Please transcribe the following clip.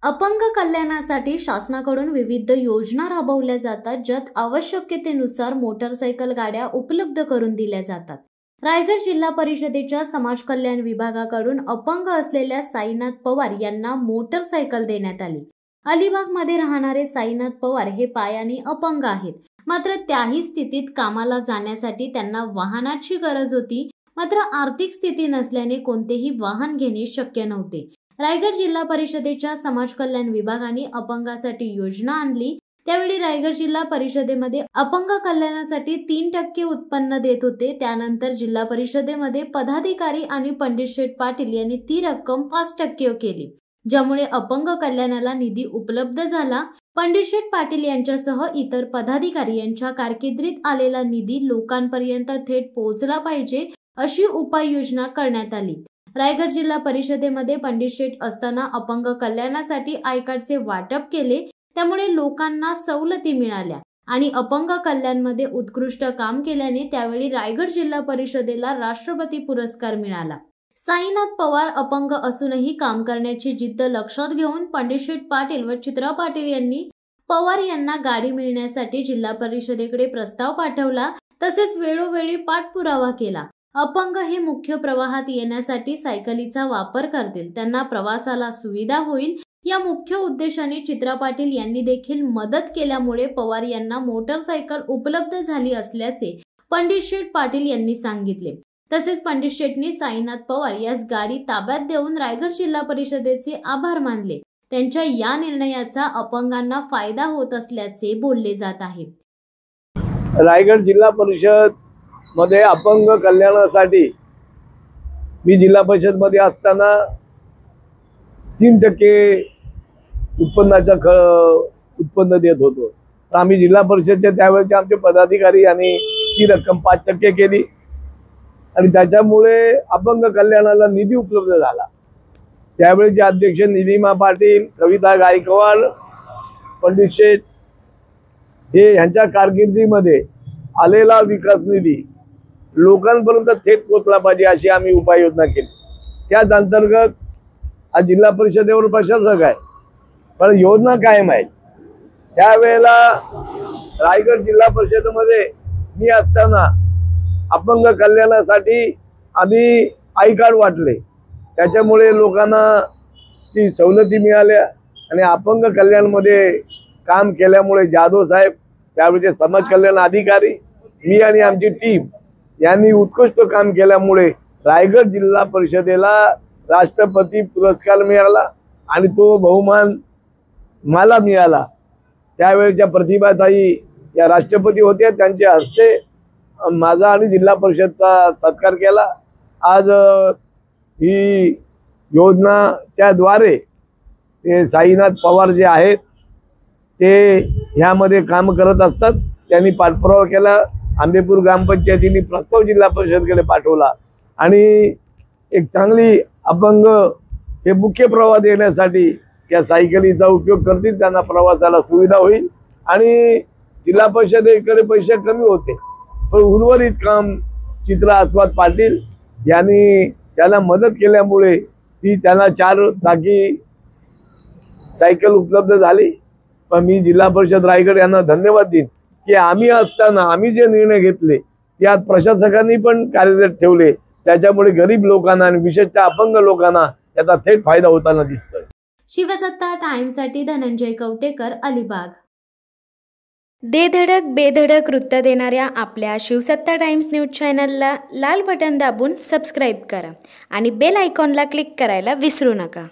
अपंग कल्याणासाठी शासनाकडून विविध योजना राबवल्या जातात, ज्यात आवश्यकतेनुसार मोटरसायकल गाड्या उपलब्ध करून दिल्या जातात। रायगड जिल्हा परिषदेच्या समाज कल्याण विभागाकडून अपंग असलेल्या साईनाथ पवार यांना मोटरसायकल देण्यात आली। अलिबागमध्ये राहणारे साईनाथ पवार हे पायाने अपंग आहेत, मात्र त्याही स्थितीत कामाला जाण्यासाठी त्यांना वाहनाची गरज होती। मात्र आर्थिक स्थिती नसल्याने कोणतेही वाहन घेणे शक्य नव्हते। रायगड जिल्हा परिषदेच्या समाज कल्याण विभागाने अपंगासाठी योजना आणली। त्यावेळी रायगड जिल्हा परिषदेमध्ये अपंग कल्याणासाठी 3% उत्पन्न देत होते। त्यानंतर जिल्हा परिषदेमध्ये पदाधिकारी आणि पंडित शेठ पाटील यांनी ती रक्कम 5% केली, ज्यामुळे अपंग कल्याणाला निधी उपलब्ध झाला। पंडित शेठ पाटील यांच्यासह इतर पदाधिकारी यांच्या कारकिर्दीत आलेला निधी लोकांपर्यंत थेट पोहोचला पाहिजे, अशी उपाययोजना करण्यात आली। रायगड जिल्हा परिषदेमध्ये पंडित शेठ असताना अपंग कल्याणासाठी आय कार्डचे वाटप केले, त्यामुळे लोकांना सवलती मिळाल्या आणि अपंग कल्याणमध्ये उत्कृष्ट काम केल्याने त्यावेळी रायगड जिल्हा परिषदेला राष्ट्रपती पुरस्कार मिळाला। साईनाथ पवार अपंग असूनही काम करण्याची जिद्द लक्षात घेऊन पंडित शेठ पाटील व चित्रा पाटील यांनी पवार यांना गाडी मिळण्यासाठी जिल्हा परिषदेकडे प्रस्ताव पाठवला, तसेच वेळोवेळी पाठपुरावा केला। अपंग हे मुख्य प्रवाहात येण्यासाठी सायकलीचा वापर करतील, त्यांना प्रवासाला सुविधा होईल या मुख्य उद्देशाने चित्रा पाटील यांनी देखील मदत केल्यामुळे पवार यांना मोटरसायकल उपलब्ध झाली असल्याचे पंडित शेठ पाटील यांनी सांगितले। तसेच पंडित शेठनी साईनाथ पवार यास गाडी ताब्यात देऊन रायगड जिल्हा परिषदेचे आभार मानले। त्यांच्या या निर्णयाचा अपंगांना फायदा होत असल्याचे बोलले जात आहे। रायगड जिल्हा परिषद मध्ये अपंग कल्याणासाठी मी जिल्हा परिषद मध्ये असताना 3% उत्पन्न देत होतो। तर आम्ही जिल्हा परिषदचे त्यावेळेचे आमचे पदाधिकारी यांनी ती रक्कम 5% केली आणि त्याच्यामुळे अपंग कल्याणाला निधी उपलब्ध झाला। त्यावेळेचे अध्यक्ष निलिमा पाटील, कविता गायकवाड, पंडित शेठ हे यांच्या कारकिर्दीमध्ये आलेला विकास निधी लोकांपर्यंत थेट पोहोचला पाहिजे अशी आम्ही उपाययोजना केली। त्याच अंतर्गत आज जिल्हा परिषदेवर प्रशासक आहे, पण योजना कायम आहे। त्यावेळेला रायगड जिल्हा परिषदेमध्ये मी असताना अपंग कल्याणासाठी आम्ही आय कार्ड वाटले, त्याच्यामुळे लोकांना ती सवलती मिळाल्या आणि अपंग कल्याणमध्ये काम केल्यामुळे जाधव साहेब, त्यावेळेचे समाज कल्याण अधिकारी, मी आणि आमची टीम यांनी उत्कृष्ट काम केल्यामुळे रायगड जिल्हा परिषदेला राष्ट्रपती पुरस्कार मिळाला आणि तो बहुमान मला मिळाला। त्यावेळेच्या प्रतिभाताई या राष्ट्रपती होत्या, त्यांच्या हस्ते माझा आणि जिल्हा परिषदचा सत्कार केला। आज ही योजना त्याद्वारे ते साईनाथ पवार जे आहेत ते ह्यामध्ये काम करत असतात। त्यांनी पाठपुरावा केला, आंबेपूर ग्रामपंचायतीने प्रस्ताव जिल्हा परिषदेकडे पाठवला आणि एक चांगली अपंग हे मुख्य प्रवाह देण्यासाठी त्या सायकलीचा उपयोग करतील, त्यांना प्रवासाला सुविधा होईल आणि जिल्हा परिषदेकडे पैसे कमी होते, पण उर्वरित काम चित्रा आस्वाद पाटील यांनी त्याला मदत केल्यामुळे ती त्यांना 4 चाकी सायकल उपलब्ध झाली। पण मी जिल्हा परिषद रायगड यांना धन्यवाद देईन की आम्ही असताना आम्ही जे निर्णय घेतले त्यात प्रशासकांनी पण कार्यरत ठेवले, त्याच्यामुळे गरीब लोकांना आणि विशेषतः अपंग लोकांना याचा थेट फायदा होताना दिसतोय। शिवसत्ता टाइम्ससाठी धनंजय कवटेकर, अलिबाग। दे धडक बेधडक वृत्त देणाऱ्या आपल्या शिवसत्ता टाइम्स न्यूज चॅनलला लाल बटन दाबून सबस्क्राईब करा आणि बेल आयकॉनला क्लिक करायला विसरू नका।